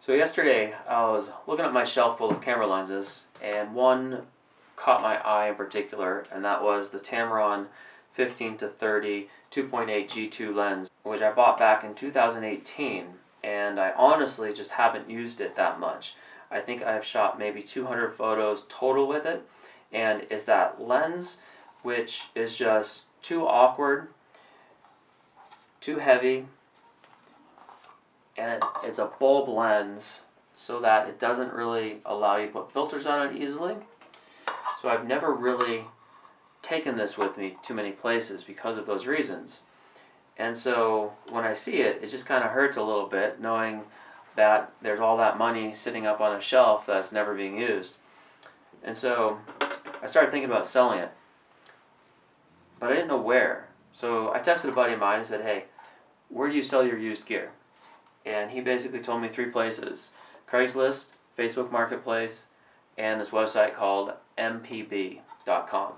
So yesterday I was looking at my shelf full of camera lenses, and one caught my eye in particular, and that was the Tamron 15-30 2.8 G2 lens, which I bought back in 2018, and I honestly just haven't used it that much. I think I've shot maybe 200 photos total with it, and it's that lens which is just too awkward, too heavy, and it's a bulb lens so that it doesn't really allow you to put filters on it easily. So I've never really taken this with me too many places because of those reasons. And so when I see it, it just kind of hurts a little bit knowing that there's all that money sitting up on a shelf that's never being used. And so I started thinking about selling it, but I didn't know where. So I texted a buddy of mine and said, hey, where do you sell your used gear? And he basically told me 3 places: Craigslist, Facebook Marketplace, and this website called mpb.com.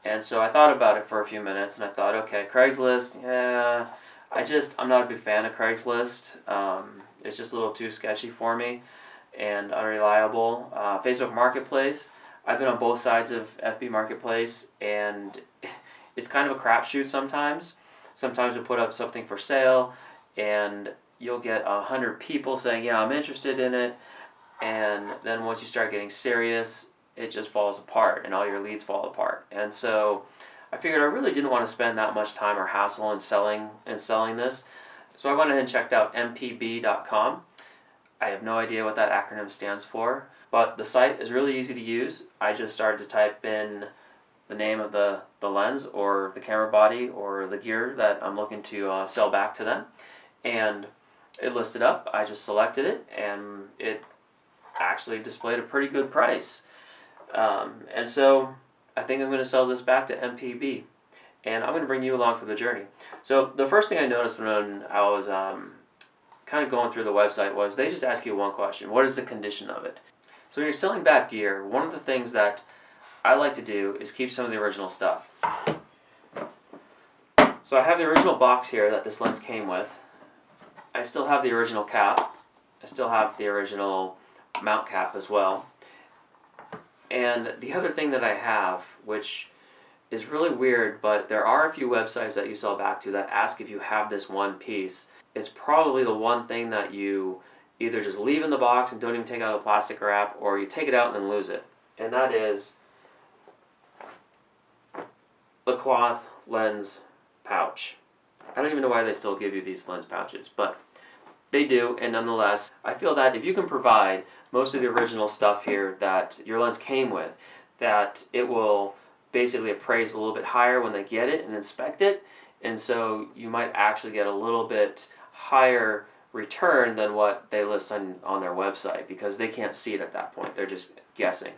And so I thought about it for a few minutes, and I thought, okay, Craigslist, yeah, I'm not a big fan of Craigslist. It's just a little too sketchy for me and unreliable. Facebook Marketplace, I've been on both sides of FB Marketplace, and it's kind of a crapshoot sometimes. Sometimes you'll put up something for sale, and you'll get 100 people saying, yeah, I'm interested in it, and then once you start getting serious, it just falls apart, and all your leads fall apart. And so I figured I really didn't want to spend that much time or hassle in selling this. So I went ahead and checked out mpb.com. I have no idea what that acronym stands for, but the site is really easy to use. I just started to type in the name of the lens or the camera body or the gear that I'm looking to sell back to them, and it listed up. I just selected it, and it actually displayed a pretty good price. And so I think I'm going to sell this back to MPB, and I'm going to bring you along for the journey. So the first thing I noticed when I was kind of going through the website was they just ask you one question: what is the condition of it? So when you're selling back gear, one of the things that I like to do is keep some of the original stuff. So I have the original box here that this lens came with. I still have the original cap. I still have the original mount cap as well. And the other thing that I have, which is really weird, but there are a few websites that you sell back to that ask if you have this one piece. It's probably the one thing that you either just leave in the box and don't even take out the plastic wrap, or you take it out and then lose it. And that is the cloth lens pouch. I don't even know why they still give you these lens pouches, but they do, and nonetheless, I feel that if you can provide most of the original stuff here that your lens came with, that it will basically appraise a little bit higher when they get it and inspect it, and so you might actually get a little bit higher return than what they list on their website, because they can't see it at that point. They're just guessing.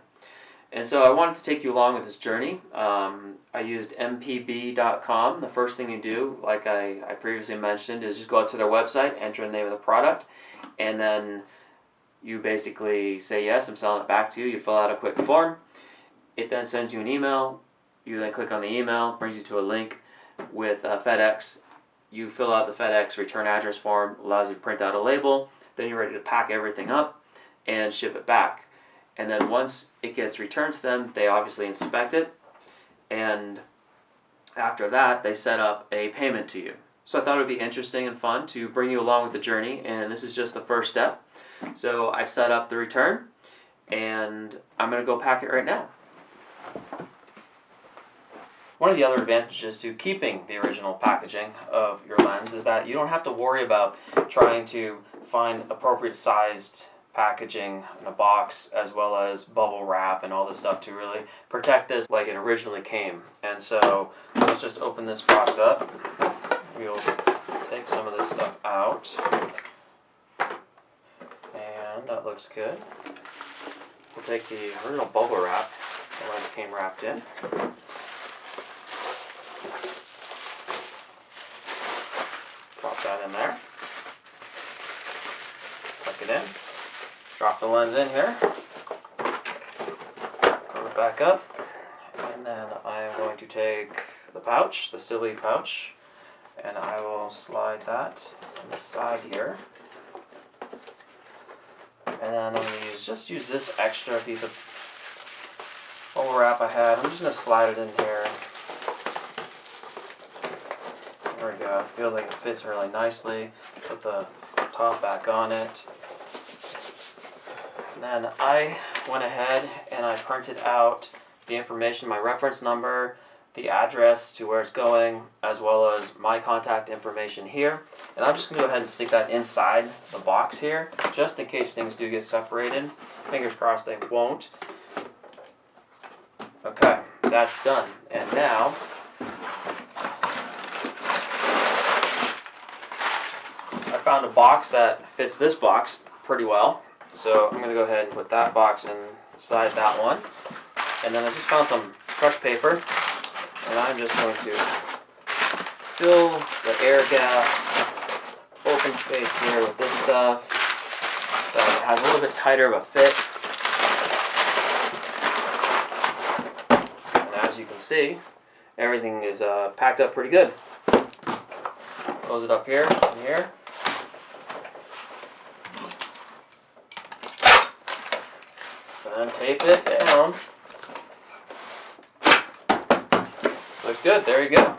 And so I wanted to take you along with this journey. I used mpb.com. The first thing you do, like I previously mentioned, is just go out to their website, enter the name of the product, and then you basically say, yes, I'm selling it back to you. You fill out a quick form. It then sends you an email. You then click on the email, brings you to a link with FedEx. You fill out the FedEx return address form, allows you to print out a label. Then you're ready to pack everything up and ship it back. And then once it gets returned to them, they obviously inspect it, and after that, they set up a payment to you. So I thought it would be interesting and fun to bring you along with the journey, and this is just the first step. So I've set up the return, and I'm going to go pack it right now. One of the other advantages to keeping the original packaging of your lens is that you don't have to worry about trying to find appropriate sized packaging in a box, as well as bubble wrap and all this stuff to really protect this like it originally came. And so let's just open this box up. We'll take some of this stuff out, and that looks good. We'll take the original bubble wrap the lens came wrapped in. Drop that in there. Tuck it in. Drop the lens in here, cover it back up, and then I am going to take the pouch, the silly pouch, and I will slide that on the side here. And then I'm going to just use this extra piece of bubble wrap I had. I'm just going to slide it in here. There we go. It feels like it fits really nicely. Put the top back on it. And then I went ahead and I printed out the information, my reference number, the address to where it's going, as well as my contact information here. And I'm just going to go ahead and stick that inside the box here, just in case things do get separated. Fingers crossed they won't. Okay, that's done. And now, I found a box that fits this box pretty well. So I'm going to go ahead and put that box inside that one. And then I just found some fresh paper. And I'm just going to fill the air gaps, open space here with this stuff, so it has a little bit tighter of a fit. And as you can see, everything is packed up pretty good. Close it up here and here. And tape it down. Looks good, there you go.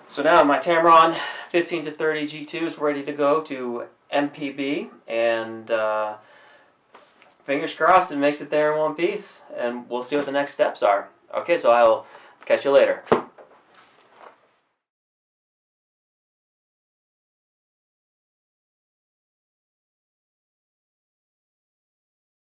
So now my Tamron 15-30 G2 is ready to go to MPB, and fingers crossed it makes it there in one piece, and we'll see what the next steps are. Okay, so I'll catch you later.